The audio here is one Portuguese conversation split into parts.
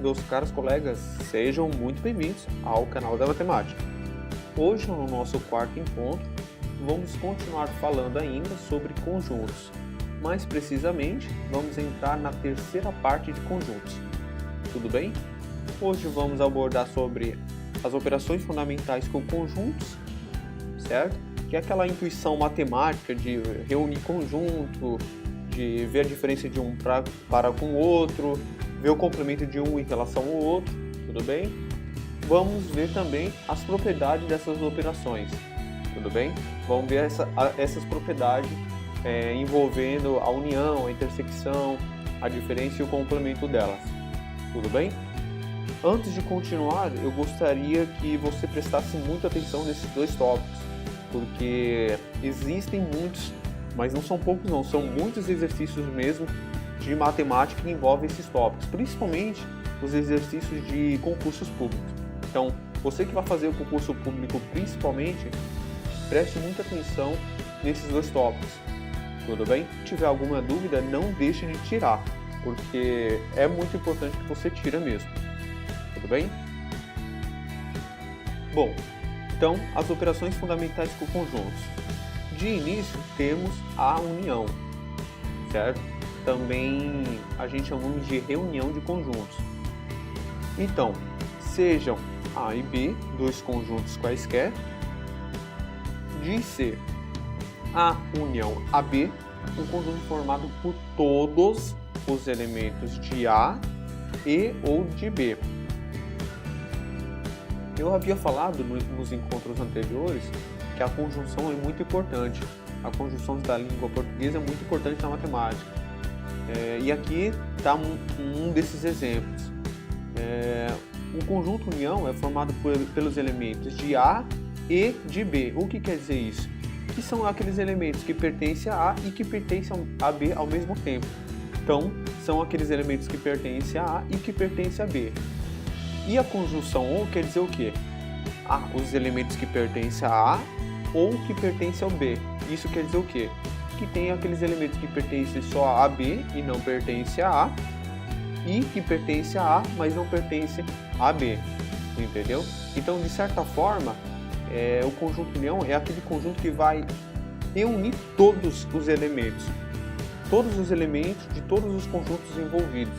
meus caros colegas, sejam muito bem-vindos ao canal da Matemática. Hoje, no nosso quarto encontro, vamos continuar falando ainda sobre conjuntos. Mais precisamente, vamos entrar na terceira parte de conjuntos. Tudo bem? Hoje vamos abordar sobre as operações fundamentais com conjuntos, certo? Que é aquela intuição matemática de reunir conjunto, de ver a diferença de um para com o outro, ver o complemento de um em relação ao outro, tudo bem? Vamos ver também as propriedades dessas operações, tudo bem? Vamos ver essas propriedades envolvendo a união, a intersecção, a diferença e o complemento delas, tudo bem? Antes de continuar, eu gostaria que você prestasse muita atenção nesses dois tópicos, porque existem muitos, mas não são poucos não, são muitos exercícios mesmo de matemática que envolvem esses tópicos, principalmente os exercícios de concursos públicos. Então, você que vai fazer o concurso público principalmente, preste muita atenção nesses dois tópicos, tudo bem? Se tiver alguma dúvida, não deixe de tirar, porque é muito importante que você tire mesmo, tudo bem? Bom, então, as operações fundamentais com conjuntos. De início, temos a união, certo? Também a gente chama de reunião de conjuntos. Então, sejam A e B, dois conjuntos quaisquer, de ser A união AB, um conjunto formado por todos os elementos de A e ou de B. Eu havia falado nos encontros anteriores que a conjunção é muito importante. A conjunção da língua portuguesa é muito importante na matemática. E aqui está um desses exemplos. O conjunto união é formado pelos elementos de A e de B. O que quer dizer isso? Que são aqueles elementos que pertencem a A e que pertencem a B ao mesmo tempo. Então, são aqueles elementos que pertencem a A e que pertencem a B. E a conjunção ou quer dizer o quê? Os elementos que pertencem a A ou que pertencem ao B. Isso quer dizer o quê? Que tem aqueles elementos que pertencem só a B e não pertencem a A, e que pertencem a A, mas não pertencem a B. Entendeu? Então, de certa forma, o conjunto união é aquele conjunto que vai reunir todos os elementos de todos os conjuntos envolvidos.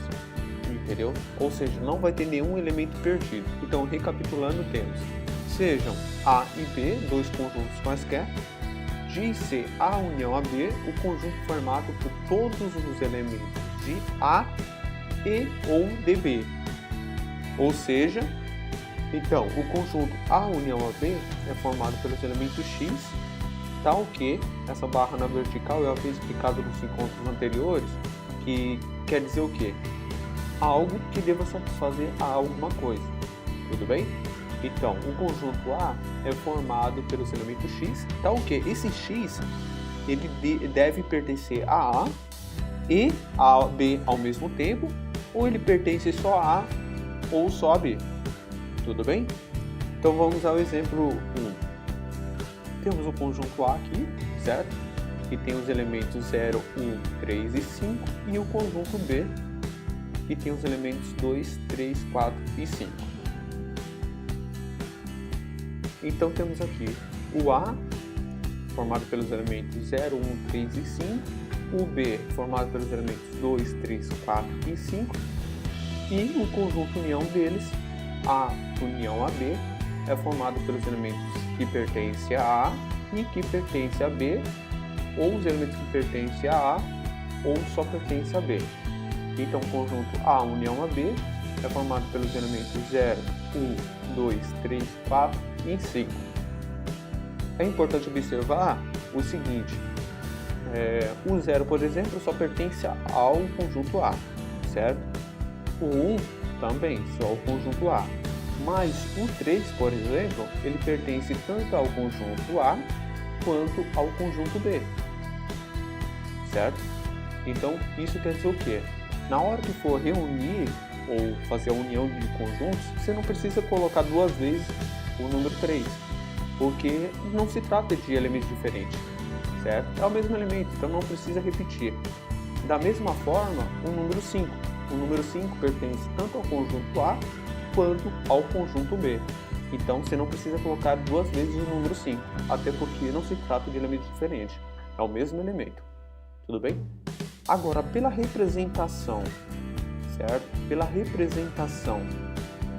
Entendeu? Ou seja, não vai ter nenhum elemento perdido. Então, recapitulando, temos sejam A e B, dois conjuntos quaisquer, de ser A união a B, o conjunto formado por todos os elementos de A e ou de B. Ou seja, então, o conjunto A união a B é formado pelos elementos X, tal que essa barra na vertical eu havia explicado nos encontros anteriores, que quer dizer o quê? Algo que deva satisfazer a alguma coisa, tudo bem? Então, o conjunto A é formado pelos elementos X, tal que esse X ele deve pertencer a A e a B ao mesmo tempo, ou ele pertence só a A ou só a B, tudo bem? Então vamos ao exemplo 1. Temos o conjunto A aqui, certo? Que tem os elementos 0, 1, 3 e 5, e o conjunto B, que tem os elementos 2, 3, 4 e 5. Então temos aqui o A, formado pelos elementos 0, 1, 3 e 5, o B, formado pelos elementos 2, 3, 4 e 5, e o conjunto união deles, A união a B, é formado pelos elementos que pertencem a A e que pertencem a B, ou os elementos que pertencem a A ou só pertencem a B. Então, o conjunto A união a B é formado pelos elementos 0, 1, 2, 3, 4 e 5. É importante observar o seguinte, o 0, por exemplo, só pertence ao conjunto A, certo? O 1 também, só ao conjunto A. Mas o 3, por exemplo, ele pertence tanto ao conjunto A quanto ao conjunto B, certo? Então, isso quer dizer o quê? Na hora que for reunir ou fazer a união de conjuntos, você não precisa colocar duas vezes o número 3, porque não se trata de elementos diferentes, certo? É o mesmo elemento, então não precisa repetir. Da mesma forma, o número 5. o número 5 pertence tanto ao conjunto A quanto ao conjunto B. Então você não precisa colocar duas vezes o número 5, até porque não se trata de elementos diferentes, é o mesmo elemento. Tudo bem? Agora, pela representação, certo? Pela representação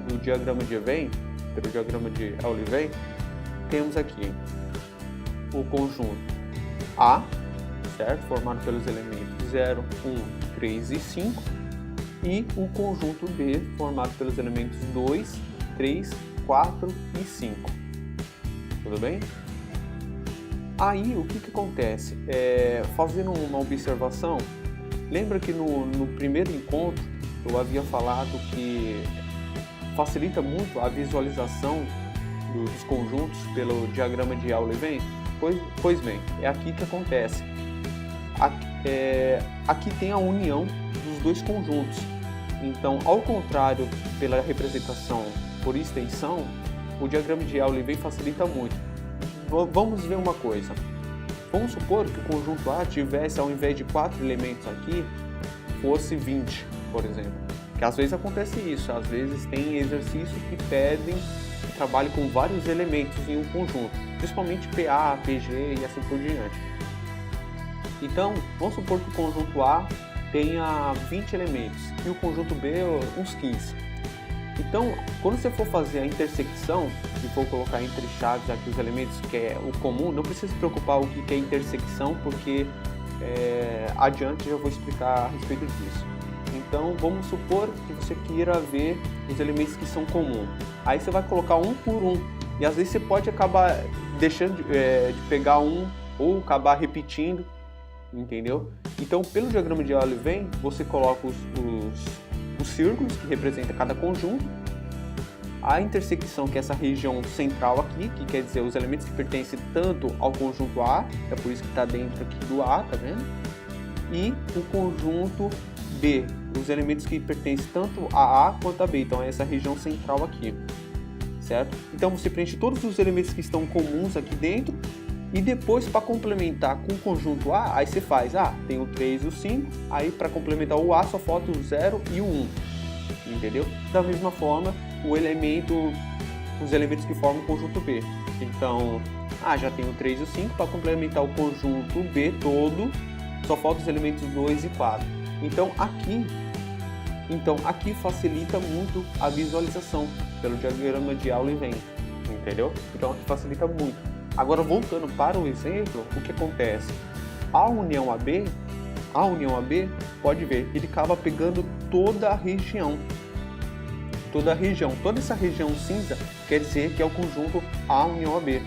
do diagrama de Venn, pelo diagrama de Euler-Venn, temos aqui o conjunto A, certo? Formado pelos elementos 0, 1, 3 e 5, e o conjunto B, formado pelos elementos 2, 3, 4 e 5. Tudo bem? Aí, o que acontece? Fazendo uma observação, lembra que no primeiro encontro eu havia falado que facilita muito a visualização dos conjuntos pelo diagrama de Euler-Venn? Pois bem, é aqui que acontece. Aqui tem a união dos dois conjuntos. Então, ao contrário, pela representação por extensão, o diagrama de Euler-Venn facilita muito. Vamos ver uma coisa. Vamos supor que o conjunto A tivesse, ao invés de 4 elementos aqui, fosse 20, por exemplo. Que às vezes acontece isso, às vezes tem exercícios que pedem que trabalhe com vários elementos em um conjunto, principalmente PA, PG e assim por diante. Então, vamos supor que o conjunto A tenha 20 elementos e o conjunto B uns 15. Então, quando você for fazer a intersecção e for colocar entre chaves aqui os elementos que é o comum, não precisa se preocupar o que é intersecção, porque adiante eu vou explicar a respeito disso. Então, vamos supor que você queira ver os elementos que são comuns. Aí você vai colocar um por um, e às vezes você pode acabar deixando de pegar um ou acabar repetindo, entendeu? Então, pelo diagrama de Euler-Venn, você coloca os círculos que representam cada conjunto, a intersecção, que é essa região central aqui, que quer dizer os elementos que pertencem tanto ao conjunto A, é por isso que está dentro aqui do A, tá vendo? E o conjunto B, os elementos que pertencem tanto a A quanto a B, então é essa região central aqui, certo? Então você preenche todos os elementos que estão comuns aqui dentro, e depois, para complementar com o conjunto A, aí você faz, tem o 3 e o 5, aí para complementar o A só falta o 0 e o 1, entendeu? Da mesma forma, os elementos que formam o conjunto B. Então, já tem o 3 e o 5, para complementar o conjunto B todo, só faltam os elementos 2 e 4. Então aqui facilita muito a visualização pelo diagrama de Euler-Venn, entendeu? Então aqui facilita muito. Agora, voltando para o exemplo, o que acontece? A união AB, pode ver, ele acaba pegando toda a região. Toda essa região cinza quer dizer que é o conjunto A união AB.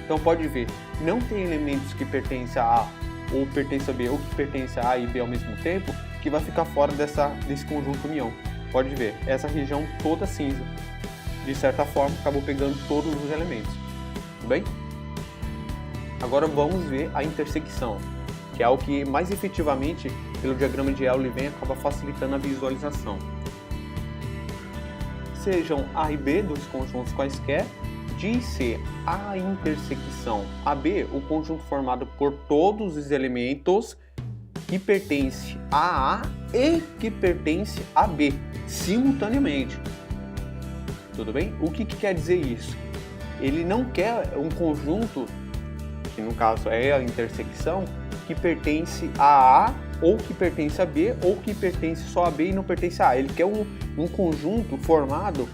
Então pode ver, não tem elementos que pertencem a A ou pertencem a B ou que pertencem a A e B ao mesmo tempo que vai ficar fora desse conjunto união. Pode ver, essa região toda cinza, de certa forma, acabou pegando todos os elementos. Tudo bem? Agora vamos ver a intersecção, que é o que mais efetivamente, pelo diagrama de Euler-Venn, acaba facilitando a visualização. Sejam A e B dos conjuntos quaisquer, diz-se a intersecção AB, o conjunto formado por todos os elementos que pertence a A e que pertence a B, simultaneamente. Tudo bem? O que quer dizer isso? Ele não quer um conjunto, que no caso é a intersecção, que pertence a A, ou que pertence a B, ou que pertence só a B e não pertence a A. Ele quer um conjunto formado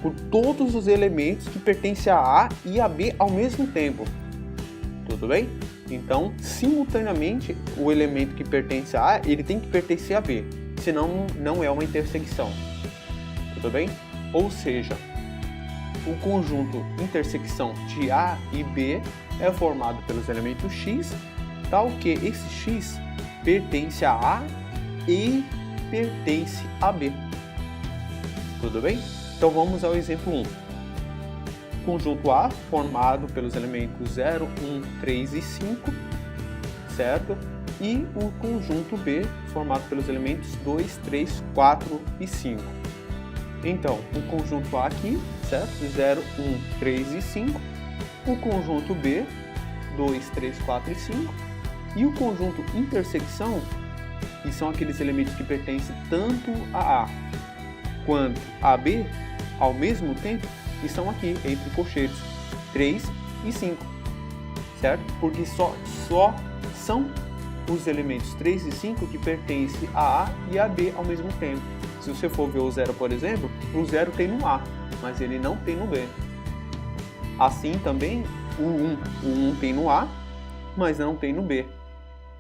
por todos os elementos que pertencem a A e a B ao mesmo tempo. Tudo bem? Então, simultaneamente, o elemento que pertence a A, ele tem que pertencer a B, senão não é uma intersecção. Tudo bem? Ou seja, o conjunto intersecção de A e B é formado pelos elementos X, tal que esse X pertence a A e pertence a B. Tudo bem? Então vamos ao exemplo 1. Conjunto A formado pelos elementos 0, 1, 3 e 5, certo? E o conjunto B formado pelos elementos 2, 3, 4 e 5. Então, o conjunto A aqui, certo? 0, 1, 3 e 5. O conjunto B, 2, 3, 4 e 5. E o conjunto intersecção que são aqueles elementos que pertencem tanto a A quanto a B ao mesmo tempo, estão aqui entre colchetes 3 e 5, certo? Porque só são os elementos 3 e 5 que pertencem a A e a B ao mesmo tempo. Se você for ver o 0, por exemplo, o 0 tem no A, mas ele não tem no B. Assim também o 1. O 1 tem no A, mas não tem no B.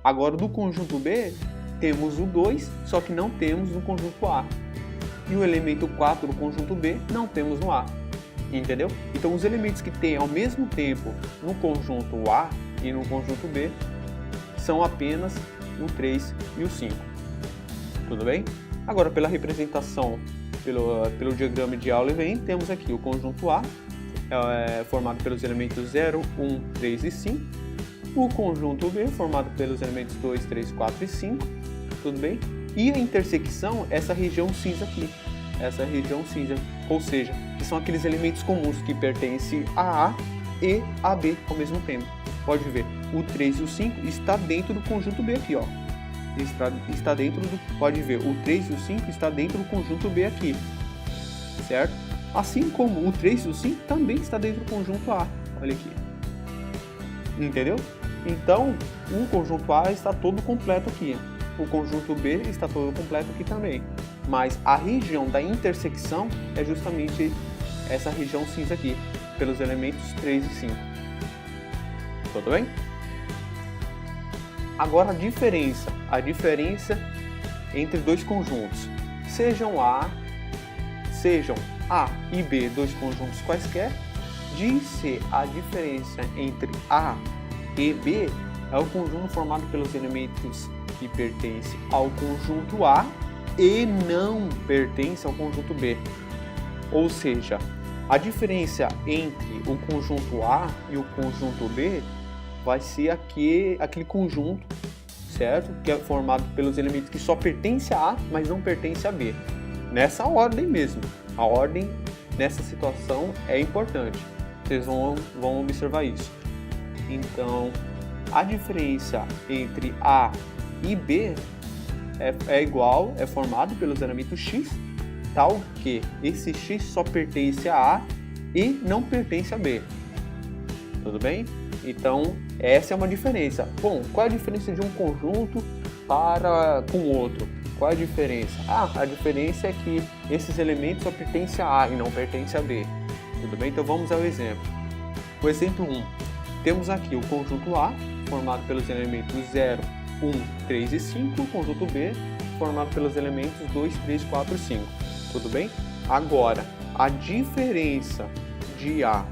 Agora do conjunto B, temos o 2, só que não temos no conjunto A. E o elemento 4 do conjunto B, não temos no A. Entendeu? Então os elementos que tem ao mesmo tempo no conjunto A e no conjunto B são apenas o 3 e o 5. Tudo bem? Agora, pela representação, pelo diagrama de Euler-Venn, temos aqui o conjunto A, formado pelos elementos 0, 1, 3 e 5. O conjunto B, formado pelos elementos 2, 3, 4 e 5. Tudo bem? E a intersecção, essa região cinza aqui. Essa região cinza, ou seja, que são aqueles elementos comuns que pertencem a A e a B ao mesmo tempo. Pode ver, o 3 e o 5 está dentro do conjunto B aqui, ó. Está dentro do, pode ver, o 3 e o 5 está dentro do conjunto B aqui, certo? Assim como o 3 e o 5 também está dentro do conjunto A, olha aqui. Entendeu? Então, o conjunto A está todo completo aqui. O conjunto B está todo completo aqui também. Mas a região da intersecção é justamente essa região cinza aqui, pelos elementos 3 e 5. Tudo bem? Agora a diferença entre dois conjuntos. Sejam A e B dois conjuntos quaisquer, diz-se a diferença entre A e B é o conjunto formado pelos elementos que pertencem ao conjunto A e não pertencem ao conjunto B. Ou seja, a diferença entre o conjunto A e o conjunto B vai ser aquele conjunto, certo? Que é formado pelos elementos que só pertencem a A, mas não pertencem a B. Nessa ordem mesmo. A ordem nessa situação é importante. Vocês vão observar isso. Então, a diferença entre A e B é formado pelos elementos X, tal que esse X só pertence a A e não pertence a B. Tudo bem? Então, essa é uma diferença. Bom, qual é a diferença de um conjunto com o outro? Qual é a diferença? A diferença é que esses elementos só pertencem a A e não pertencem a B. Tudo bem? Então vamos ao exemplo. O exemplo 1. Temos aqui o conjunto A, formado pelos elementos 0, 1, 3 e 5. O conjunto B, formado pelos elementos 2, 3, 4 e 5. Tudo bem? Agora, a diferença de A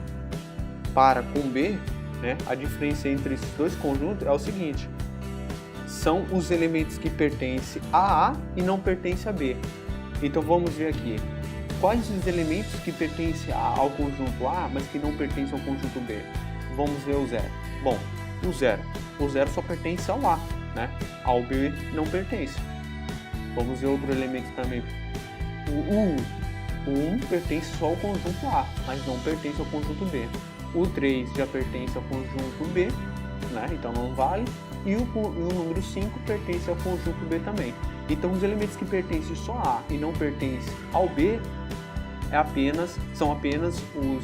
para com B, né, a diferença entre esses dois conjuntos é o seguinte. São os elementos que pertencem a A e não pertencem a B. Então vamos ver aqui. Quais os elementos que pertencem ao conjunto A, mas que não pertencem ao conjunto B? Vamos ver o 0. Bom, o 0 só pertence ao A, né? Ao B não pertence. Vamos ver outro elemento também. O 1 pertence só ao conjunto A, mas não pertence ao conjunto B. O 3 já pertence ao conjunto B, né? Então não vale. E o número 5 pertence ao conjunto B também. Então os elementos que pertencem só a A e não pertencem ao B são apenas o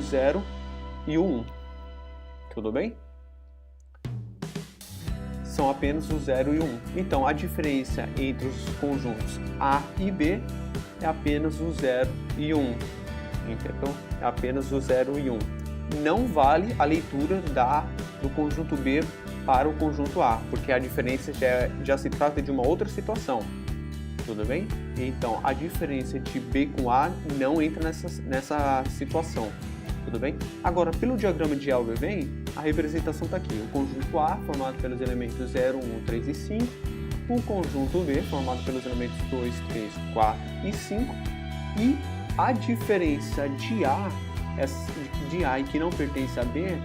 0 e o 1. Tudo bem? São apenas o 0 e o 1. Então a diferença entre os conjuntos A e B é apenas o 0 e o 1. Entendeu? É apenas o 0 e 1. Não vale a leitura do conjunto B para o conjunto A, porque a diferença já se trata de uma outra situação. Tudo bem? Então, a diferença de B com A não entra nessa situação. Tudo bem? Agora, pelo diagrama de Euler-Venn, a representação está aqui. O conjunto A, formado pelos elementos 0, 1, 3 e 5. O conjunto B, formado pelos elementos 2, 3, 4 e 5. E a diferença de A e que não pertence a B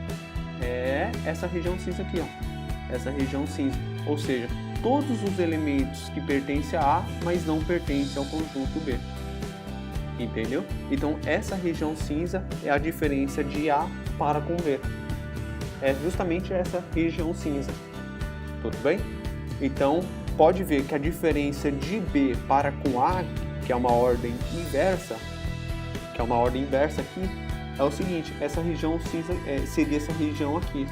é essa região cinza aqui, ó. Essa região cinza. Ou seja, todos os elementos que pertencem a A, mas não pertencem ao conjunto B. Entendeu? Então, essa região cinza é a diferença de A para com B. É justamente essa região cinza. Tudo bem? Então, pode ver que a diferença de B para com A, que é uma ordem inversa, aqui, é o seguinte, essa região cinza seria essa região aqui,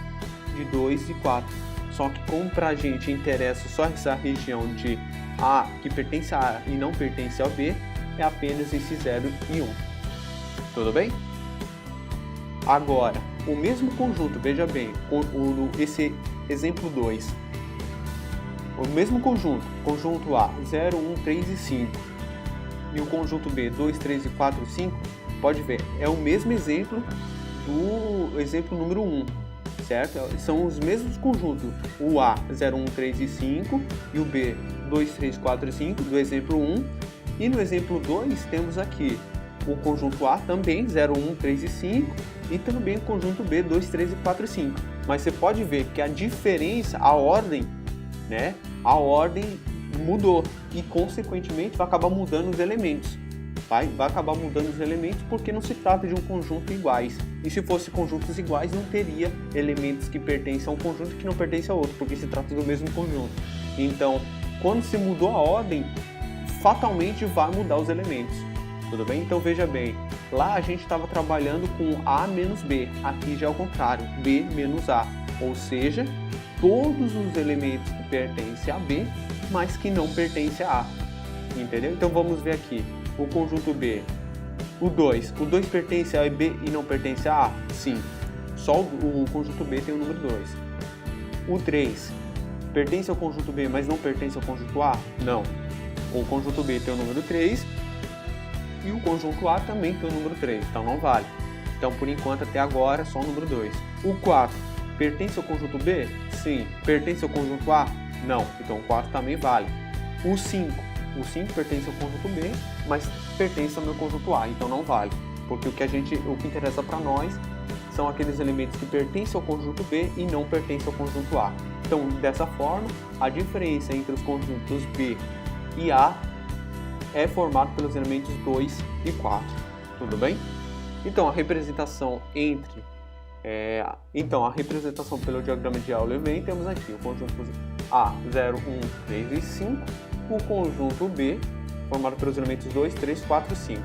de 2 e 4. Só que como pra gente interessa só essa região de A, que pertence a A e não pertence ao B, é apenas esse 0 e 1. Tudo bem? Agora, o mesmo conjunto, veja bem, esse exemplo 2. O mesmo conjunto A, 0, 1, 3 e 5. E o conjunto B, 2, 3 e 4, 5, pode ver, é o mesmo exemplo do exemplo número 1, certo? São os mesmos conjuntos, o A, 0, 1, 3 e 5, e o B, 2, 3, 4 e 5, do exemplo 1. E no exemplo 2, temos aqui o conjunto A também, 0, 1, 3 e 5, e também o conjunto B, 2, 3 e 4 e 5. Mas você pode ver que a diferença, a ordem, né? A ordem mudou e, consequentemente, vai acabar mudando os elementos. Vai acabar mudando os elementos porque não se trata de um conjunto iguais. E se fosse conjuntos iguais, não teria elementos que pertencem a um conjunto que não pertence a outro, porque se trata do mesmo conjunto. Então, quando se mudou a ordem, fatalmente vai mudar os elementos. Tudo bem? Então veja bem, lá a gente estava trabalhando com A menos B, aqui já é o contrário, B menos A. Ou seja, todos os elementos que pertencem a B, mas que não pertencem a A. Entendeu? Então vamos ver aqui. O conjunto B, o 2 pertence a B e não pertence a A? Sim, só o conjunto B tem o número 2. O 3 pertence ao conjunto B, mas não pertence ao conjunto A? Não, o conjunto B tem o número 3 e o conjunto A também tem o número 3, então não vale. Então, por enquanto, até agora, só o número 2. O 4 pertence ao conjunto B? Sim. Pertence ao conjunto A? Não, então o 4 também vale. O 5 pertence ao conjunto B, mas pertence ao meu conjunto A, então não vale, porque o que interessa para nós são aqueles elementos que pertencem ao conjunto B e não pertencem ao conjunto A. Então, dessa forma, a diferença entre os conjuntos B e A é formada pelos elementos 2 e 4, tudo bem? Então, a representação pelo diagrama de Euler-Venn, temos aqui o conjunto A, 0, 1, 3 e 5, o conjunto B, formado pelos elementos 2, 3, 4 e 5.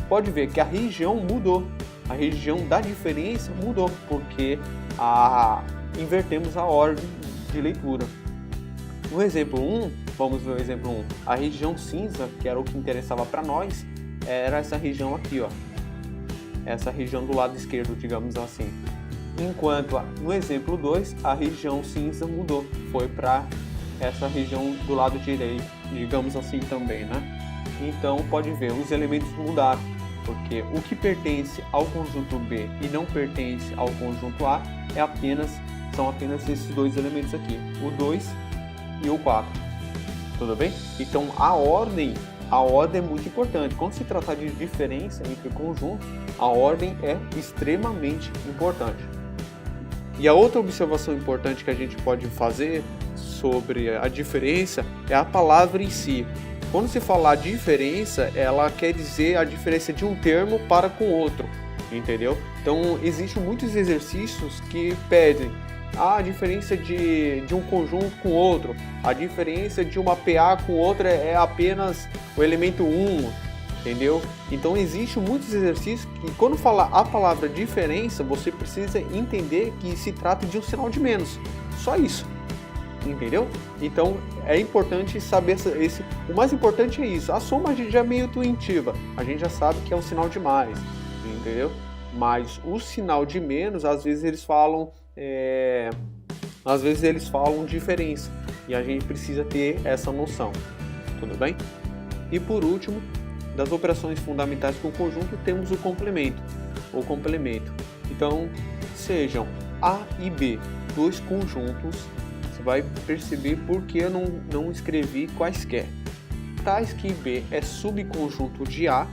Pode ver que a região mudou, a região da diferença mudou, porque invertemos a ordem de leitura. No exemplo 1, vamos ver o exemplo 1, a região cinza, que era o que interessava para nós, era essa região aqui, ó, essa região do lado esquerdo, digamos assim. Enquanto no exemplo 2, a região cinza mudou, foi para essa região do lado direito, digamos assim também, né? Então, pode ver, os elementos mudaram, porque o que pertence ao conjunto B e não pertence ao conjunto A são apenas esses dois elementos aqui, o 2 e o 4. Tudo bem? Então, a ordem é muito importante. Quando se trata de diferença entre conjuntos, a ordem é extremamente importante. E a outra observação importante que a gente pode fazer sobre a diferença é a palavra em si. Quando se falar diferença, ela quer dizer a diferença de um termo para com outro, entendeu? Então, existem muitos exercícios que pedem a diferença de um conjunto com outro, a diferença de uma PA com outra é apenas o elemento 1, entendeu? Então, existem muitos exercícios que, quando falar a palavra diferença, você precisa entender que se trata de um sinal de menos, só isso. Entendeu? Então é importante saber o mais importante é isso. A soma a gente já é meio intuitiva, a gente já sabe que é um sinal de mais, entendeu? Mas o sinal de menos, às vezes eles falam diferença e a gente precisa ter essa noção, tudo bem? E por último, das operações fundamentais com o conjunto, temos o complemento. Então, sejam A e B dois conjuntos, vai perceber porque eu não escrevi quaisquer. Tais que B é subconjunto de A,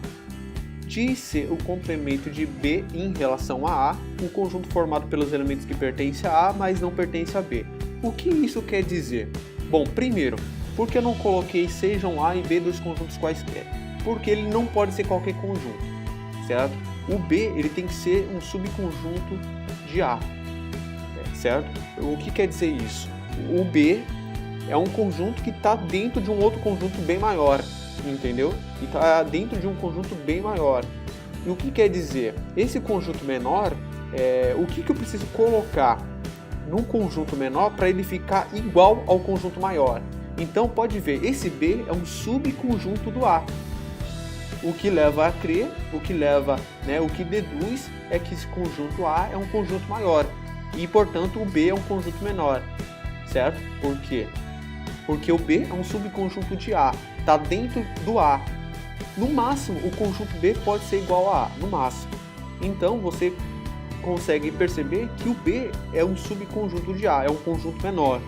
de C o complemento de B em relação a A, um conjunto formado pelos elementos que pertencem a A, mas não pertence a B. O que isso quer dizer? Bom, primeiro, por que eu não coloquei sejam A e B dois conjuntos quaisquer? Porque ele não pode ser qualquer conjunto, certo? O B ele tem que ser um subconjunto de A, certo? O que quer dizer isso? O B é um conjunto que está dentro de um outro conjunto bem maior, entendeu? E está dentro de um conjunto bem maior. E o que quer dizer? Esse conjunto menor, o que eu preciso colocar no conjunto menor para ele ficar igual ao conjunto maior? Então pode ver, esse B é um subconjunto do A. O que leva a crer, o que deduz é que esse conjunto A é um conjunto maior e, portanto, o B é um conjunto menor, certo? Por quê? Porque o B é um subconjunto de A, está dentro do A. No máximo, o conjunto B pode ser igual a A, no máximo. Então, você consegue perceber que o B é um subconjunto de A, é um conjunto menor.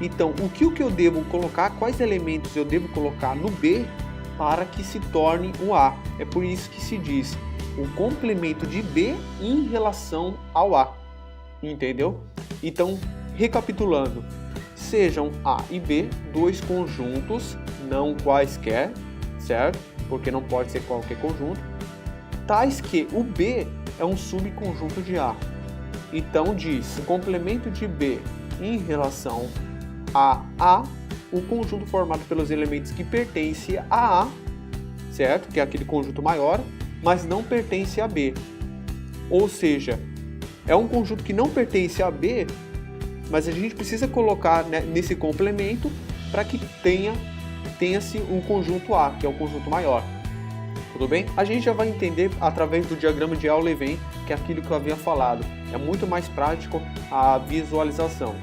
Então, o que eu devo colocar, quais elementos eu devo colocar no B para que se torne um A? É por isso que se diz o complemento de B em relação ao A. Entendeu? Então, recapitulando, sejam A e B dois conjuntos, não quaisquer, certo? Porque não pode ser qualquer conjunto, tais que o B é um subconjunto de A. Então diz, o complemento de B em relação a A, o conjunto formado pelos elementos que pertencem a A, certo? Que é aquele conjunto maior, mas não pertence a B. Ou seja, é um conjunto que não pertence a B, mas a gente precisa colocar, né, nesse complemento para que tenha-se um conjunto A, que é o conjunto maior. Tudo bem? A gente já vai entender através do diagrama de Euler-Levin, que é aquilo que eu havia falado. É muito mais prático a visualização.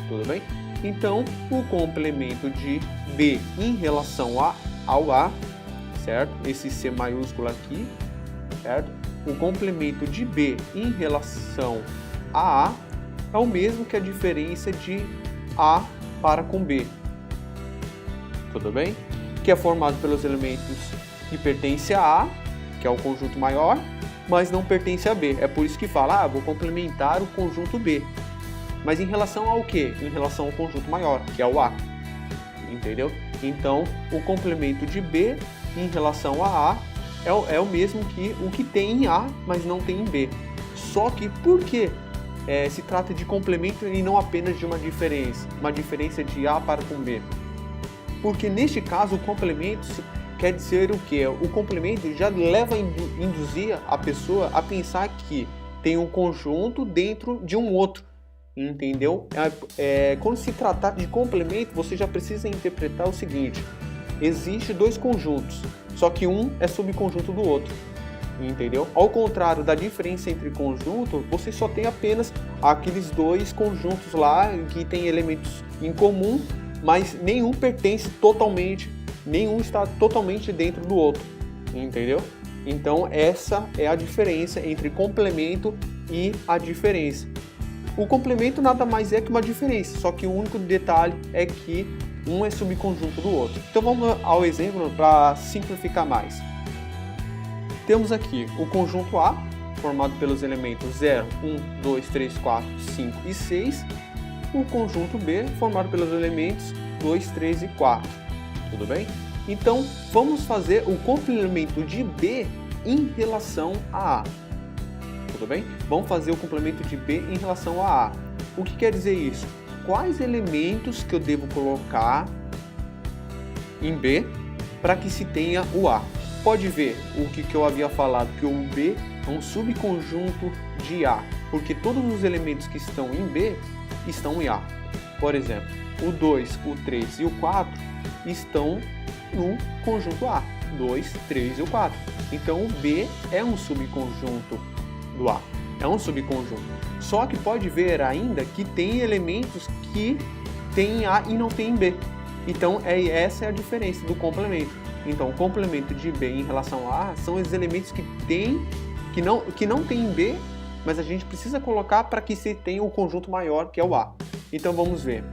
Tudo bem? Então, o complemento de B em relação ao A, certo? Esse C maiúsculo aqui, certo? O complemento de B em relação a A é o mesmo que a diferença de A para com B. Tudo bem? Que é formado pelos elementos que pertencem a A, que é o conjunto maior, mas não pertence a B. É por isso que fala, vou complementar o conjunto B. Mas em relação ao quê? Em relação ao conjunto maior, que é o A. Entendeu? Então, o complemento de B em relação a A é o mesmo que o que tem em A, mas não tem em B. Só que por quê? Se trata de complemento e não apenas de uma diferença de A para com B. Porque neste caso o complemento quer dizer o quê? O complemento já leva a induzir a pessoa a pensar que tem um conjunto dentro de um outro. Entendeu? Quando se tratar de complemento, você já precisa interpretar o seguinte: existe dois conjuntos, só que um é subconjunto do outro. Entendeu? Ao contrário da diferença entre conjuntos, você só tem apenas aqueles dois conjuntos lá que tem elementos em comum, mas nenhum pertence totalmente, nenhum está totalmente dentro do outro. Entendeu? Então essa é a diferença entre complemento e a diferença. O complemento nada mais é que uma diferença, só que o único detalhe é que um é subconjunto do outro. Então vamos ao exemplo para simplificar mais. Temos aqui o conjunto A, formado pelos elementos 0, 1, 2, 3, 4, 5 e 6. O conjunto B, formado pelos elementos 2, 3 e 4. Tudo bem? Então vamos fazer o complemento de B em relação a A. Tudo bem? Vamos fazer o complemento de B em relação a A. O que quer dizer isso? Quais elementos que eu devo colocar em B para que se tenha o A? Pode ver o que eu havia falado, que o B é um subconjunto de A, porque todos os elementos que estão em B estão em A. Por exemplo, o 2, o 3 e o 4 estão no conjunto A. 2, 3 e o 4. Então o B é um subconjunto do A, é um subconjunto. Só que pode ver ainda que tem elementos que tem em A e não tem em B. Então essa é a diferença do complemento. Então o complemento de B em relação a A são os elementos que não tem em B, mas a gente precisa colocar para que se tenha o conjunto maior, que é o A. Então vamos ver.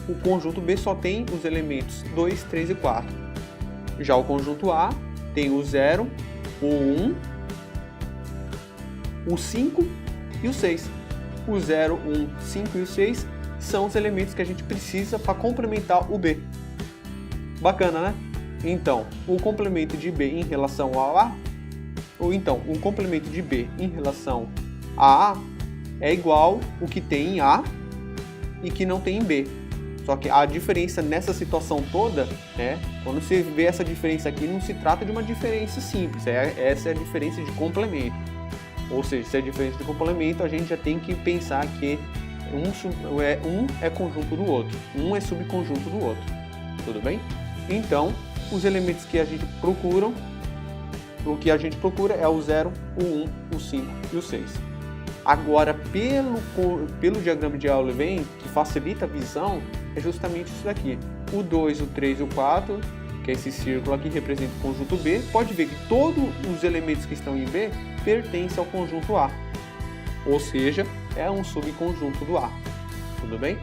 O conjunto B só tem os elementos 2, 3 e 4. Já o conjunto A tem o 0, o 1, o 5 e o 6. O 0, 1, 5 e o 6 são os elementos que a gente precisa para complementar o B. Bacana, né? Então, o complemento de B em relação ao A, ou então, o complemento de B em relação a A é igual o que tem em A e que não tem em B. Só que a diferença nessa situação toda, né, quando você vê essa diferença aqui, não se trata de uma diferença simples, essa é a diferença de complemento. Ou seja, se é diferença de complemento, a gente já tem que pensar que um é conjunto do outro, um é subconjunto do outro, tudo bem? Então, os elementos que a gente procura, é o 0, o 1, o 5 e o 6. Agora, pelo diagrama de Euler-Venn, que facilita a visão, é justamente isso daqui. O 2, o 3 e o 4, que é esse círculo aqui, representa o conjunto B. Pode ver que todos os elementos que estão em B pertencem ao conjunto A. Ou seja, é um subconjunto do A. Tudo bem?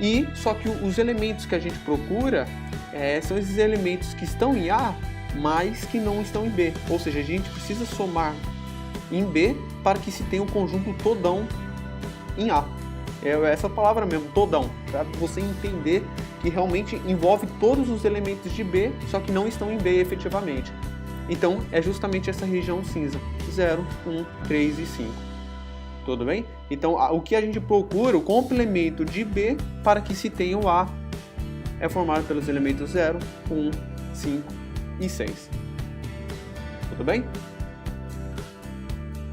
E só que os elementos que a gente procura são esses elementos que estão em A, mas que não estão em B. Ou seja, a gente precisa somar em B para que se tenha um conjunto todão em A. É essa palavra mesmo, todão, para você entender que realmente envolve todos os elementos de B, só que não estão em B efetivamente. Então, é justamente essa região cinza, 0, 1, 3 e 5. Tudo bem? Então, o que a gente procura, o complemento de B para que se tenha o A, é formado pelos elementos 0, 1, 5 e 6. Tudo bem?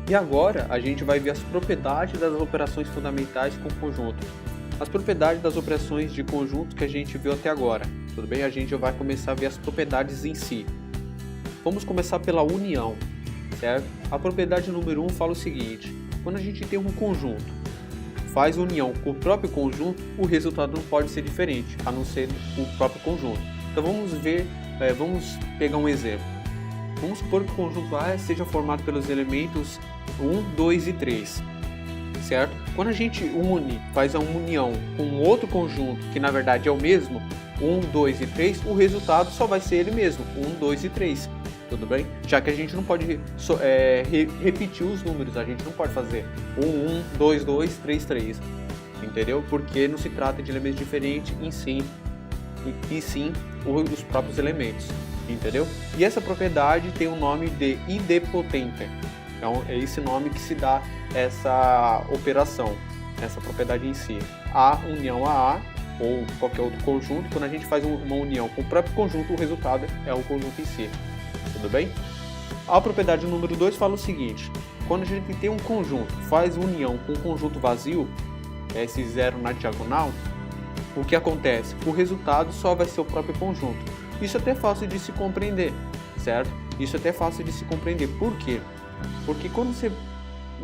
E agora a gente vai ver as propriedades das operações fundamentais com conjunto. As propriedades das operações de conjunto que a gente viu até agora. Tudo bem? A gente vai começar a ver as propriedades em si. Vamos começar pela união, certo? A propriedade número 1 fala o seguinte: quando a gente tem um conjunto, faz união com o próprio conjunto, o resultado não pode ser diferente, a não ser o próprio conjunto. Então vamos pegar um exemplo. Vamos supor que o conjunto A seja formado pelos elementos 1, 2 e 3, certo? Quando a gente faz a união com outro conjunto, que na verdade é o mesmo, 1, 2 e 3, o resultado só vai ser ele mesmo, 1, 2 e 3, tudo bem? Já que a gente não pode repetir os números, a gente não pode fazer 1, 1, 2, 2, 3, 3, entendeu? Porque não se trata de elementos diferentes e sim os próprios elementos. Entendeu? E essa propriedade tem o nome de idempotente. Então é esse nome que se dá essa operação, essa propriedade em si. A união a A ou qualquer outro conjunto, quando a gente faz uma união com o próprio conjunto, o resultado é o conjunto em si. Tudo bem? A propriedade número 2 fala o seguinte: quando a gente tem um conjunto, faz união com um conjunto vazio, esse 0 na diagonal, o que acontece? O resultado só vai ser o próprio conjunto. Isso é até fácil de se compreender, certo? Isso é até fácil de se compreender. Por quê? Porque quando você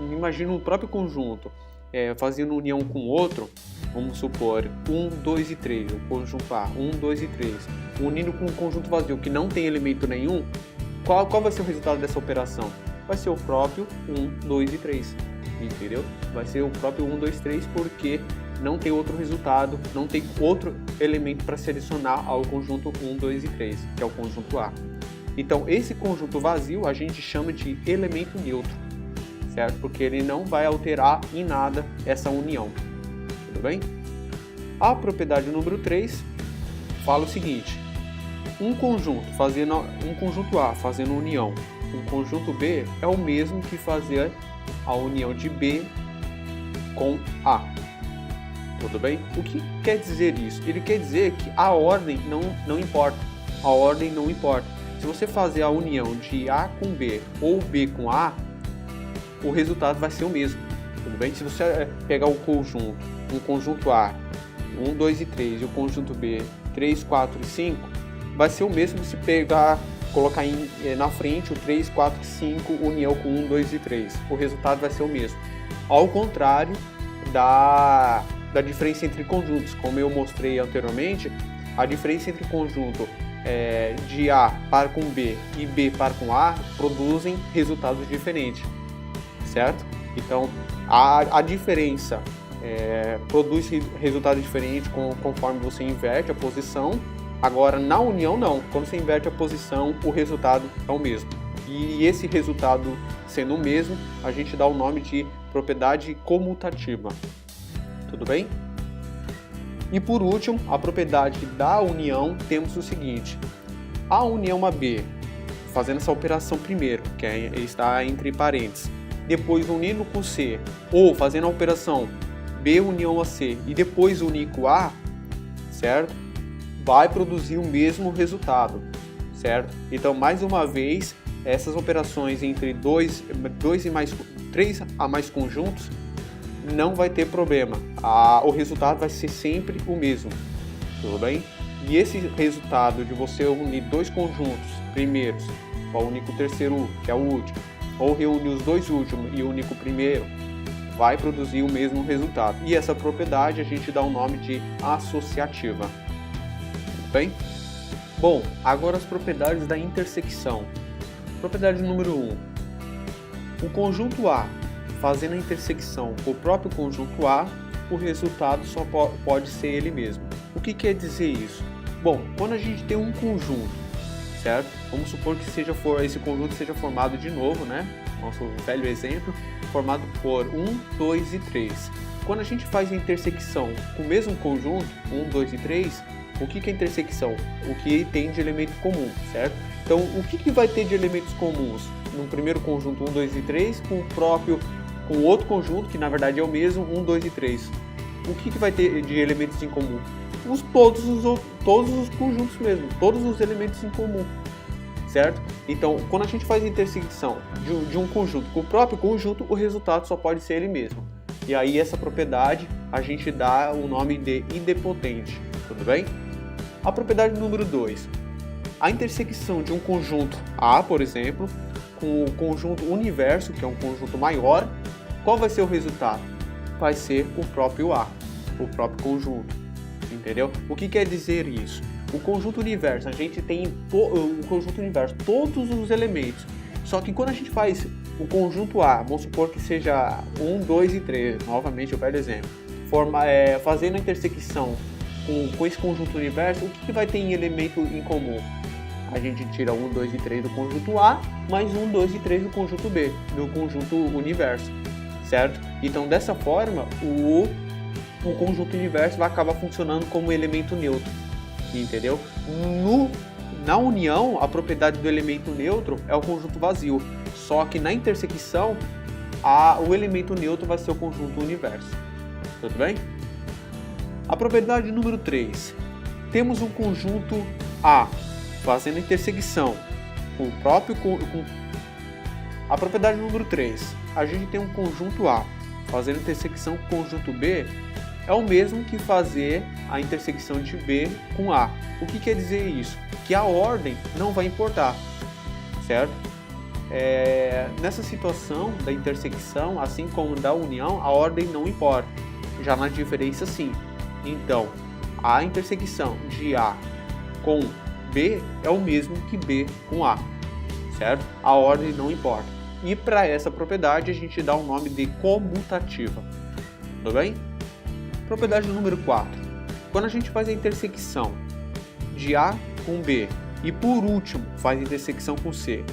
imagina o próprio conjunto fazendo união com outro, vamos supor 1, 2 e 3, o conjunto A, 1, 2 e 3, unindo com um conjunto vazio que não tem elemento nenhum, qual vai ser o resultado dessa operação? Vai ser o próprio 1, 2 e 3, entendeu? Vai ser o próprio 1, 2, 3 porque não tem outro resultado, não tem outro elemento para se adicionar ao conjunto 1, 2 e 3, que é o conjunto A. Então, esse conjunto vazio a gente chama de elemento neutro, certo? Porque ele não vai alterar em nada essa união, tudo bem? A propriedade número 3 fala o seguinte: um conjunto A fazendo união com o conjunto B é o mesmo que fazer a união de B com A. Tudo bem? O que quer dizer isso? Ele quer dizer que a ordem não importa. A ordem não importa. Se você fazer a união de A com B ou B com A, o resultado vai ser o mesmo. Tudo bem? Se você pegar um conjunto A, 1, 2 e 3, e o conjunto B, 3, 4 e 5, vai ser o mesmo se colocar na frente o 3, 4 e 5, união com 1, 2 e 3. O resultado vai ser o mesmo. Ao contrário da diferença entre conjuntos, como eu mostrei anteriormente, a diferença entre conjunto de A par com B e B par com A produzem resultados diferentes, certo? Então, a diferença produz resultados diferentes conforme você inverte a posição. Agora, na união, não. Quando você inverte a posição, o resultado é o mesmo. E esse resultado sendo o mesmo, a gente dá o nome de propriedade comutativa. Tudo bem? E por último, a propriedade da união, temos o seguinte: a união a B, fazendo essa operação primeiro, que está entre parênteses, depois unindo com C, ou fazendo a operação B união a C e depois unir com A, certo? Vai produzir o mesmo resultado, certo? Então, mais uma vez, essas operações entre 3 a mais conjuntos não vai ter problema. O resultado vai ser sempre o mesmo, tudo bem? E esse resultado de você unir dois conjuntos primeiros, ou unir o terceiro, que é o último, ou reunir os dois últimos e unir o primeiro, vai produzir o mesmo resultado. E essa propriedade a gente dá o nome de associativa. Tudo bem? Bom, agora as propriedades da intersecção. Propriedade número 1. O conjunto A fazendo a intersecção com o próprio conjunto A, o resultado só pode ser ele mesmo. O que quer dizer isso? Bom, quando a gente tem um conjunto, certo? Vamos supor que esse conjunto seja formado de novo, né? Nosso velho exemplo, formado por 1, 2 e 3. Quando a gente faz a intersecção com o mesmo conjunto, 1, 2 e 3, o que é intersecção? O que tem de elemento comum, certo? Então, o que vai ter de elementos comuns no primeiro conjunto 1, 2 e 3 com o outro conjunto, que na verdade é o mesmo, 1, 2 e 3? O que vai ter de elementos em comum? Todos os conjuntos mesmo, todos os elementos em comum, certo? Então, quando a gente faz a intersecção de um conjunto com o próprio conjunto, o resultado só pode ser ele mesmo. E aí essa propriedade a gente dá o nome de idempotente, tudo bem? A propriedade número 2. A intersecção de um conjunto A, por exemplo, com o conjunto universo, que é um conjunto maior, qual vai ser o resultado? Vai ser o próprio A, o próprio conjunto, entendeu? O que quer dizer isso? O conjunto universo, a gente tem o conjunto universo, todos os elementos, só que quando a gente faz o conjunto A, vamos supor que seja 1, 2 e 3, novamente eu pego exemplo, fazendo a intersecção com esse conjunto universo, o que vai ter em elemento em comum? A gente tira 1, 2 e 3 do conjunto A, mais 1, 2 e 3 do conjunto B, do conjunto universo, certo? Então, dessa forma, o conjunto universo vai acabar funcionando como elemento neutro, entendeu? Na união, a propriedade do elemento neutro é o conjunto vazio, só que na intersecção, o elemento neutro vai ser o conjunto universo, tudo bem? A propriedade número 3. Temos um conjunto A fazendo intersecção com o próprio... A propriedade número 3. A gente tem um conjunto A fazendo intersecção com o conjunto B, é o mesmo que fazer a intersecção de B com A. O que quer dizer isso? Que a ordem não vai importar, certo? Nessa situação da intersecção, assim como da união, a ordem não importa. Já na diferença, sim. Então, a intersecção de A com B é o mesmo que B com A, certo? A ordem não importa. E para essa propriedade a gente dá o nome de comutativa, tudo bem? Propriedade número 4. Quando a gente faz a intersecção de A com B e por último faz a intersecção com C,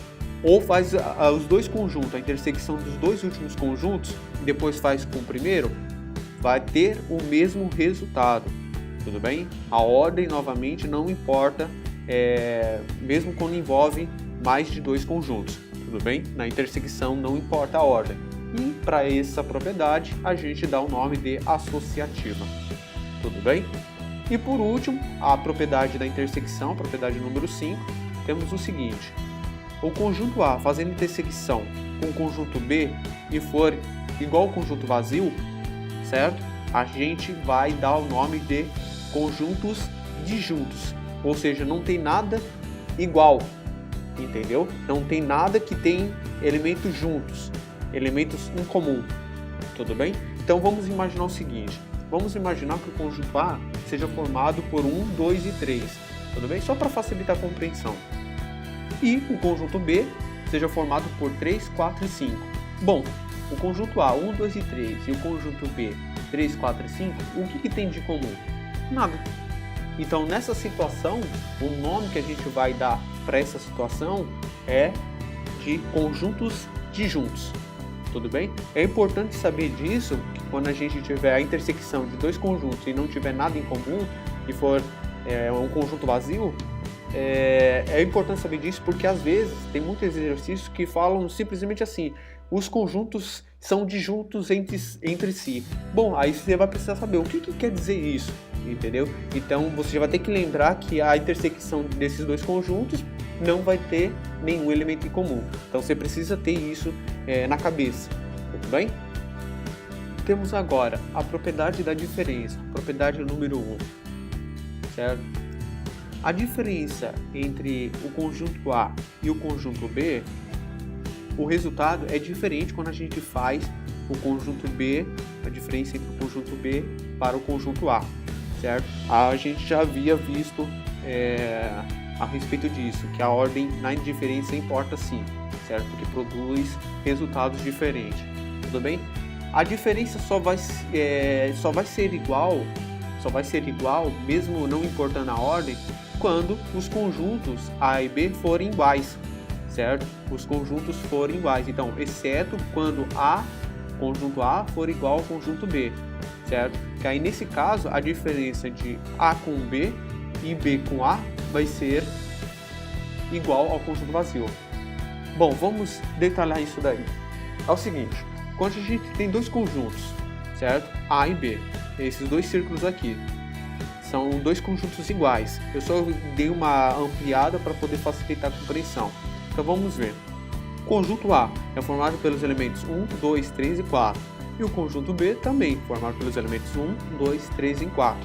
ou faz os dois conjuntos, a intersecção dos dois últimos conjuntos e depois faz com o primeiro, vai ter o mesmo resultado, tudo bem? A ordem novamente não importa, mesmo quando envolve mais de dois conjuntos, tudo bem? Na intersecção não importa a ordem. E para essa propriedade a gente dá o nome de associativa, tudo bem? E por último, a propriedade da intersecção, propriedade número 5, temos o seguinte: o conjunto A fazendo intersecção com o conjunto B e for igual ao conjunto vazio, certo? A gente vai dar o nome de conjuntos disjuntos, ou seja, não tem nada igual, entendeu? Não tem nada que tem elementos juntos, elementos em comum, tudo bem? Então vamos imaginar o seguinte: vamos imaginar que o conjunto A seja formado por 1, 2 e 3, tudo bem? Só para facilitar a compreensão. E o conjunto B seja formado por 3, 4 e 5. Bom, o conjunto A, 1, 2 e 3, e o conjunto B, 3, 4 e 5, o que tem de comum? Nada. Então, nessa situação, o nome que a gente vai dar para essa situação é de conjuntos disjuntos, tudo bem? É importante saber disso, que quando a gente tiver a intersecção de dois conjuntos e não tiver nada em comum, e for um conjunto vazio, é importante saber disso porque às vezes tem muitos exercícios que falam simplesmente assim: os conjuntos são disjuntos entre si. Bom, aí você vai precisar saber o que quer dizer isso. entendeu? Então você já vai ter que lembrar que a intersecção desses dois conjuntos não vai ter nenhum elemento em comum. Então você precisa ter isso na cabeça, tudo bem? Temos agora a propriedade da diferença, propriedade número 1, certo? A diferença entre o conjunto A e o conjunto B, o resultado é diferente quando a gente faz o conjunto B, a diferença entre o conjunto B para o conjunto A, certo? A gente já havia visto a respeito disso, que a ordem na diferença importa sim, certo? Porque produz resultados diferentes, tudo bem? A diferença só vai ser igual, mesmo não importando a ordem, quando os conjuntos A e B forem iguais, certo? Os conjuntos forem iguais, então, exceto quando conjunto A for igual ao conjunto B, certo? Que aí nesse caso a diferença de A com B e B com A vai ser igual ao conjunto vazio. Bom, vamos detalhar isso daí. É o seguinte, quando a gente tem dois conjuntos, certo? A e B, esses dois círculos aqui, são dois conjuntos iguais. Eu só dei uma ampliada para poder facilitar a compreensão. Então vamos ver. O conjunto A é formado pelos elementos 1, 2, 3 e 4. E o conjunto B também, formado pelos elementos 1, 2, 3 e 4.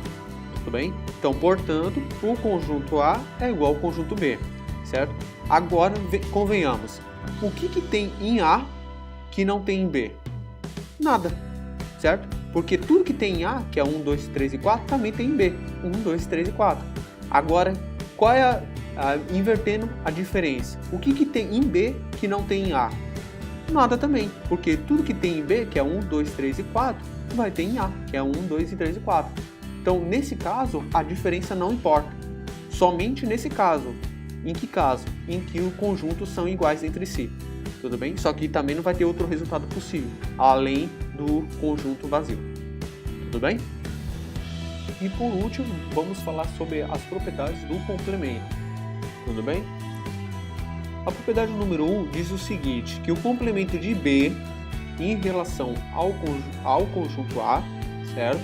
Tudo bem? Então, portanto, o conjunto A é igual ao conjunto B, certo? Agora, convenhamos. O que tem em A que não tem em B? Nada, certo? Porque tudo que tem em A, que é 1, 2, 3 e 4, também tem em B. 1, 2, 3 e 4. Agora, qual é invertendo a diferença? O que tem em B que não tem em A? Nada também, porque tudo que tem em B, que é 1, 2, 3 e 4, vai ter em A, que é 1, 2 e 3 e 4. Então, nesse caso, a diferença não importa. Somente nesse caso. Em que caso? Em que os conjuntos são iguais entre si. Tudo bem? Só que também não vai ter outro resultado possível, além do conjunto vazio. Tudo bem? E por último, vamos falar sobre as propriedades do complemento. Tudo bem? A propriedade número 1 diz o seguinte, que o complemento de B em relação ao conjunto A, certo?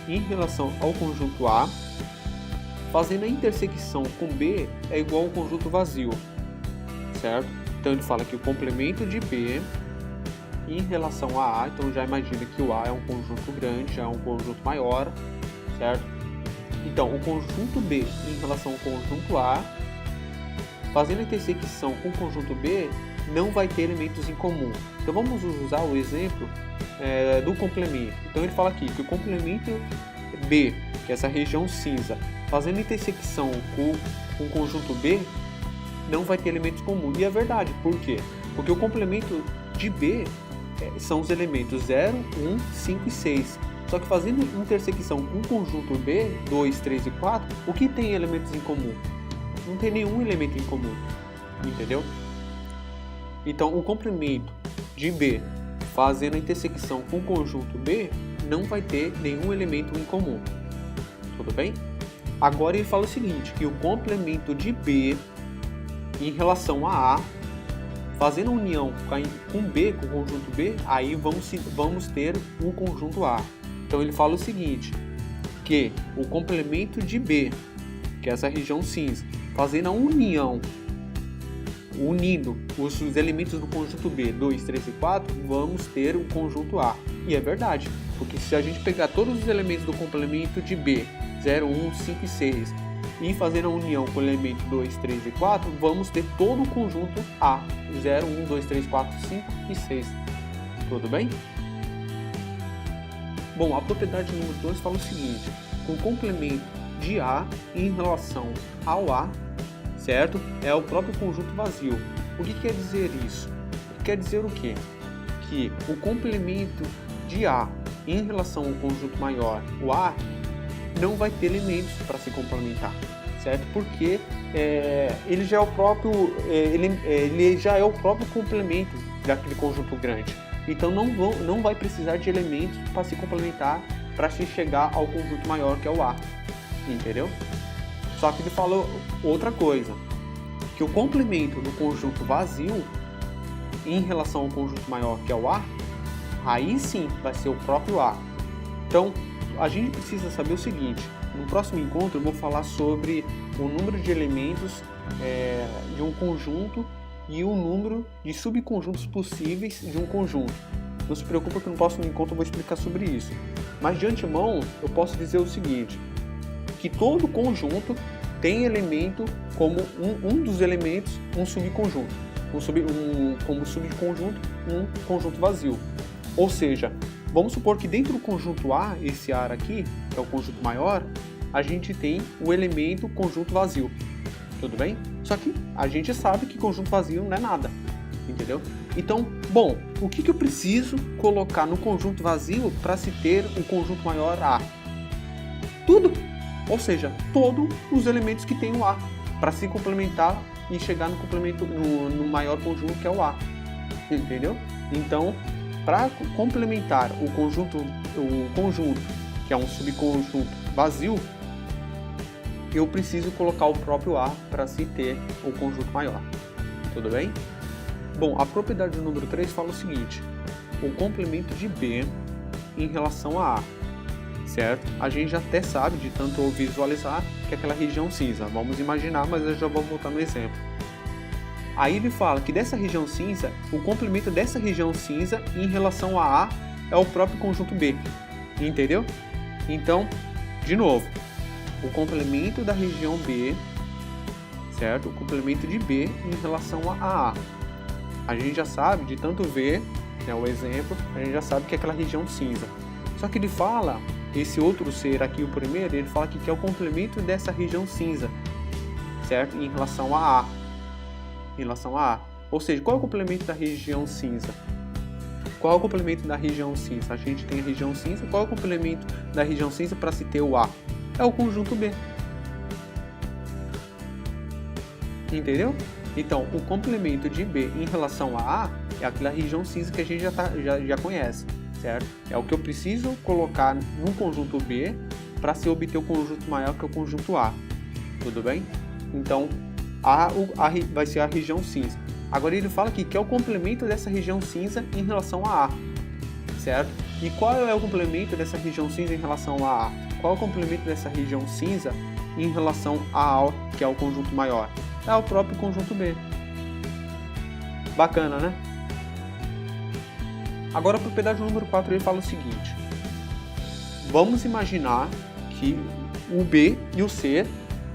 Em relação ao conjunto A, fazendo a intersecção com B é igual ao conjunto vazio, certo? Então ele fala que o complemento de B em relação a A, então já imagina que o A é um conjunto grande, já é um conjunto maior, certo? Então o conjunto B em relação ao conjunto A, fazendo a intersecção com o conjunto B, não vai ter elementos em comum. Então vamos usar o exemplo do complemento. Então ele fala aqui que o complemento B, que é essa região cinza, fazendo intersecção com o conjunto B, não vai ter elementos comuns. E é verdade, por quê? Porque o complemento de B são os elementos 0, 1, 5 e 6. Só que fazendo intersecção com o conjunto B, 2, 3 e 4, o que tem elementos em comum? Não tem nenhum elemento em comum, entendeu? Então o complemento de B fazendo a intersecção com o conjunto B não vai ter nenhum elemento em comum, tudo bem? Agora ele fala o seguinte, que o complemento de B em relação a A, fazendo a união com B, com o conjunto B, aí vamos ter um conjunto A. Então ele fala o seguinte, que o complemento de B, que é essa região cinza, fazendo a união, unindo os elementos do conjunto B, 2, 3 e 4, vamos ter o conjunto A. E é verdade, porque se a gente pegar todos os elementos do complemento de B, 0, 1, 5 e 6, e fazer a união com o elemento 2, 3 e 4, vamos ter todo o conjunto A, 0, 1, 2, 3, 4, 5 e 6. Tudo bem? Bom, a propriedade número 2 fala o seguinte, que o complemento de A em relação ao A, certo? É o próprio conjunto vazio. O que quer dizer isso? Quer dizer o quê? Que o complemento de A em relação ao conjunto maior, o A, não vai ter elementos para se complementar, certo? Porque ele já é o próprio, ele já é o próprio complemento daquele conjunto grande. Então não vai precisar de elementos para se complementar para se chegar ao conjunto maior que é o A, entendeu? Só que ele falou outra coisa, que o complemento do conjunto vazio em relação ao conjunto maior que é o A, aí sim vai ser o próprio A. Então, a gente precisa saber o seguinte: no próximo encontro eu vou falar sobre o número de elementos de um conjunto e o número de subconjuntos possíveis de um conjunto. Não se preocupe que no próximo encontro eu vou explicar sobre isso. Mas de antemão eu posso dizer o seguinte, que todo conjunto tem elemento como um dos elementos, um subconjunto. Como subconjunto, um conjunto vazio. Ou seja, vamos supor que dentro do conjunto A, esse A aqui, que é o conjunto maior, a gente tem o elemento conjunto vazio. Tudo bem? Só que a gente sabe que conjunto vazio não é nada. Entendeu? Então, bom, o que eu preciso colocar no conjunto vazio para se ter um conjunto maior A? Tudo! Ou seja, todos os elementos que tem o A, para se complementar e chegar no complemento no maior conjunto que é o A. Entendeu? Então, para complementar o conjunto que é um subconjunto vazio, eu preciso colocar o próprio A para se ter o conjunto maior. Tudo bem? Bom, a propriedade do número 3 fala o seguinte: o complemento de B em relação a A, certo? A gente já até sabe, de tanto visualizar, que é aquela região cinza. Vamos imaginar, mas eu já vou voltar no exemplo. Aí ele fala que dessa região cinza, o complemento dessa região cinza em relação a A é o próprio conjunto B. Entendeu? Então, de novo, o complemento da região B, certo? O complemento de B em relação a A. A gente já sabe, de tanto ver, o exemplo, a gente já sabe que é aquela região cinza. Só que ele fala, esse outro ser aqui, o primeiro, ele fala que é o complemento dessa região cinza, certo? Em relação a A. Em relação a A. Ou seja, qual é o complemento da região cinza? Qual é o complemento da região cinza? A gente tem a região cinza, qual é o complemento da região cinza para se ter o A? É o conjunto B. Entendeu? Então, o complemento de B em relação a A é aquela região cinza que a gente já conhece, certo? É o que eu preciso colocar no conjunto B para se obter o conjunto maior, que é o conjunto A. Tudo bem? Então, A vai ser a região cinza. Agora ele fala aqui que é o complemento dessa região cinza em relação a A, certo? E qual é o complemento dessa região cinza em relação a A? Qual é o complemento dessa região cinza em relação a A, que é o conjunto maior? É o próprio conjunto B. Bacana, né? Agora a propriedade número 4 ele fala o seguinte: vamos imaginar que o B e o C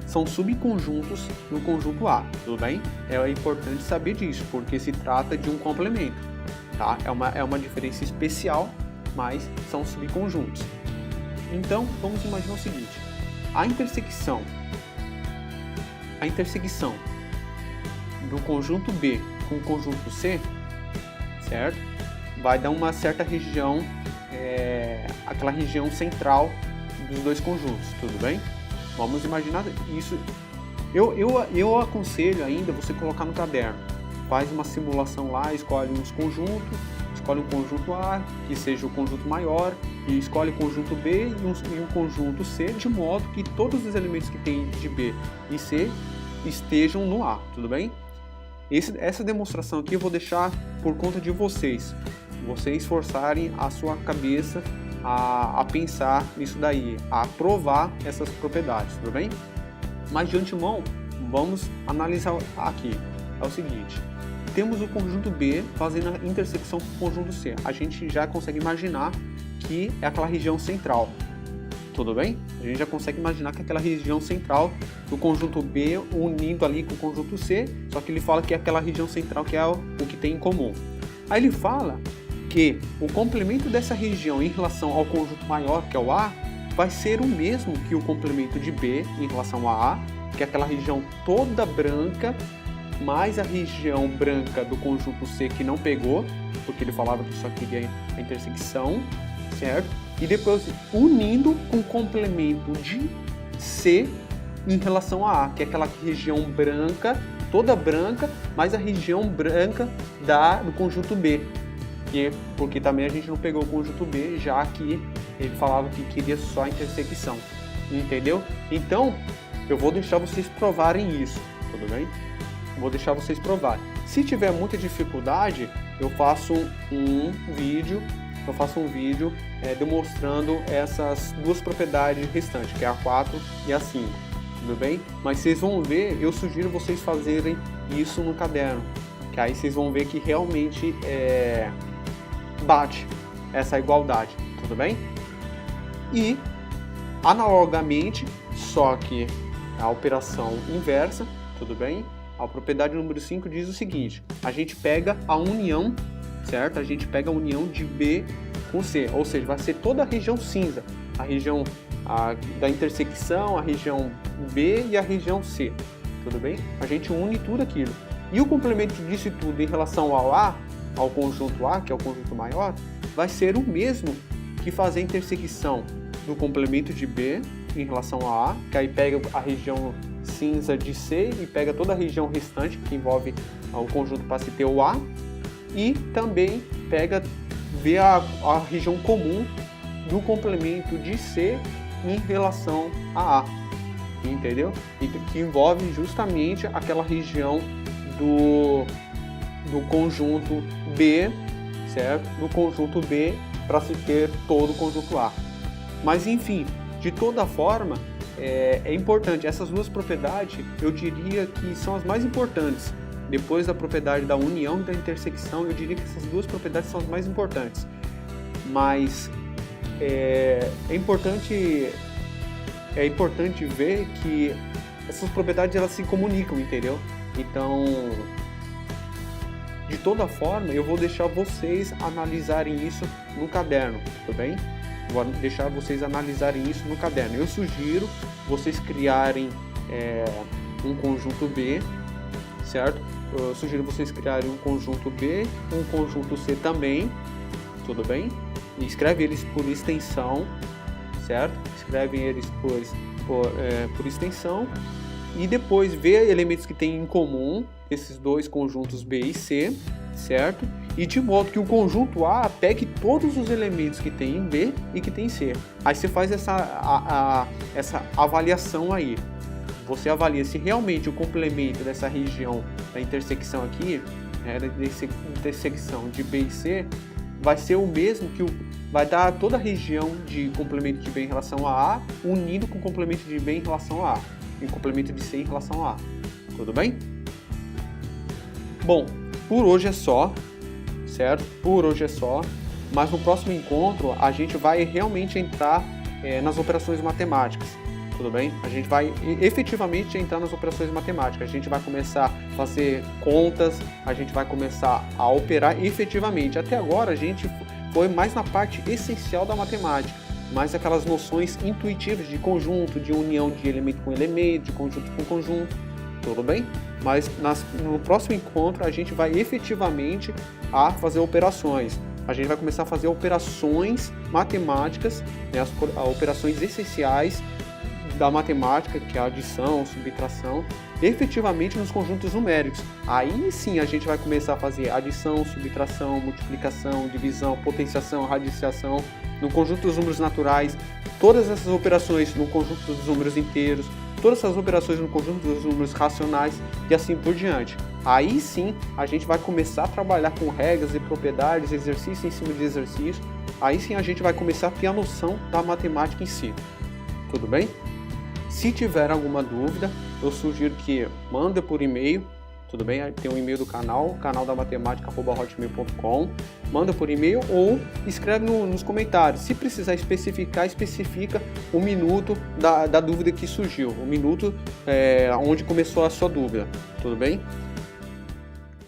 são subconjuntos no conjunto A, tudo bem? É importante saber disso, porque se trata de um complemento, tá? É uma diferença especial, mas são subconjuntos. Então, vamos imaginar o seguinte: a intersecção do conjunto B com o conjunto C, certo? Vai dar uma certa região, aquela região central dos dois conjuntos, tudo bem? Vamos imaginar isso. Eu aconselho ainda você colocar no caderno. Faz uma simulação lá, escolhe uns conjuntos, escolhe um conjunto A, que seja o conjunto maior, e escolhe o conjunto B e um conjunto C, de modo que todos os elementos que tem de B e C estejam no A, tudo bem? Essa demonstração aqui eu vou deixar por conta de vocês forçarem a sua cabeça a pensar nisso daí, a provar essas propriedades, tudo bem? Mas de antemão, vamos analisar aqui. É o seguinte: temos o conjunto B fazendo a intersecção com o conjunto C. A gente já consegue imaginar que é aquela região central, tudo bem? A gente já consegue imaginar que é aquela região central do conjunto B unindo ali com o conjunto C, só que ele fala que é aquela região central que é o que tem em comum. Aí ele fala que o complemento dessa região em relação ao conjunto maior, que é o A, vai ser o mesmo que o complemento de B em relação a A, que é aquela região toda branca, mais a região branca do conjunto C que não pegou, porque ele falava que só queria a intersecção, certo? E depois unindo com o complemento de C em relação a A, que é aquela região branca, toda branca, mais a região branca do conjunto B. Porque também a gente não pegou o conjunto B, já que ele falava que queria só a intersecção, entendeu? Então, eu vou deixar vocês provarem isso, tudo bem? Vou deixar vocês provarem. Se tiver muita dificuldade, eu faço um vídeo eu faço um vídeo demonstrando essas duas propriedades restantes, que é a 4 e a 5, tudo bem? Mas vocês vão ver, eu sugiro vocês fazerem isso no caderno, que aí vocês vão ver que realmente bate essa igualdade, tudo bem? E analogamente, só que a operação inversa, tudo bem? A propriedade número 5 diz o seguinte: a gente pega a união, certo? A gente pega a união de B com C, ou seja, vai ser toda a região cinza, a região da intersecção, a região B e a região C, tudo bem? A gente une tudo aquilo. E o complemento disso tudo em relação ao A, ao conjunto A, que é o conjunto maior, vai ser o mesmo que fazer a intersecção do complemento de B em relação a A, que aí pega a região cinza de C e pega toda a região restante que envolve o conjunto para se ter o A, e também vê a região comum do complemento de C em relação a A, entendeu? E que envolve justamente aquela região do conjunto B, certo? Do conjunto B para se ter todo o conjunto A. Mas enfim, de toda forma, é importante. Essas duas propriedades, eu diria que são as mais importantes. Depois da propriedade da união e da intersecção, eu diria que essas duas propriedades são as mais importantes. Mas é importante ver que essas propriedades elas se comunicam, entendeu? Então, de toda forma, eu vou deixar vocês analisarem isso no caderno, tudo bem? Vou deixar vocês analisarem isso no caderno. Eu sugiro vocês criarem um conjunto B, certo? Eu sugiro vocês criarem um conjunto B, um conjunto C também, tudo bem? E escreve eles por extensão, certo? Escrevem eles por extensão e depois vê elementos que têm em comum esses dois conjuntos B e C, certo? E de modo que o conjunto A pegue todos os elementos que tem em B e que tem em C. Aí você faz essa avaliação aí. Você avalia se realmente o complemento dessa região da intersecção aqui, da intersecção de B e C, vai ser o mesmo que vai dar toda a região de complemento de B em relação a A, unido com o complemento de B em relação a A, e o complemento de C em relação a A. Tudo bem? Bom, por hoje é só, certo? Por hoje é só, mas no próximo encontro a gente vai realmente entrar nas operações matemáticas, tudo bem? A gente vai efetivamente entrar nas operações matemáticas, a gente vai começar a fazer contas, a gente vai começar a operar efetivamente. Até agora a gente foi mais na parte essencial da matemática, mais aquelas noções intuitivas de conjunto, de união de elemento com elemento, de conjunto com conjunto, tudo bem? Mas no próximo encontro a gente vai efetivamente a fazer operações. A gente vai começar a fazer operações matemáticas, né, as operações essenciais da matemática, que é a adição, subtração, efetivamente nos conjuntos numéricos. Aí sim a gente vai começar a fazer adição, subtração, multiplicação, divisão, potenciação, radiciação, no conjunto dos números naturais, todas essas operações no conjunto dos números inteiros, todas essas operações no conjunto dos números racionais e assim por diante. Aí sim a gente vai começar a trabalhar com regras e propriedades, exercício em cima de exercício. Aí sim a gente vai começar a ter a noção da matemática em si. Tudo bem? Se tiver alguma dúvida, eu sugiro que manda por e-mail, tudo bem? Tem um e-mail do canal canaldamatemática@hotmail.com. Manda por e-mail ou escreve nos comentários. Se precisar especifica o minuto da dúvida que surgiu, o minuto onde começou a sua dúvida, tudo bem?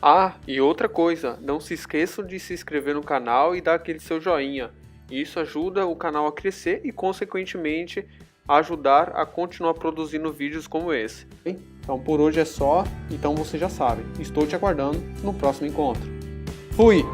Ah, e outra coisa, não se esqueçam de se inscrever no canal e dar aquele seu joinha. Isso ajuda o canal a crescer e, consequentemente, ajudar a continuar produzindo vídeos como esse. Então por hoje é só, então você já sabe, estou te aguardando no próximo encontro. Fui!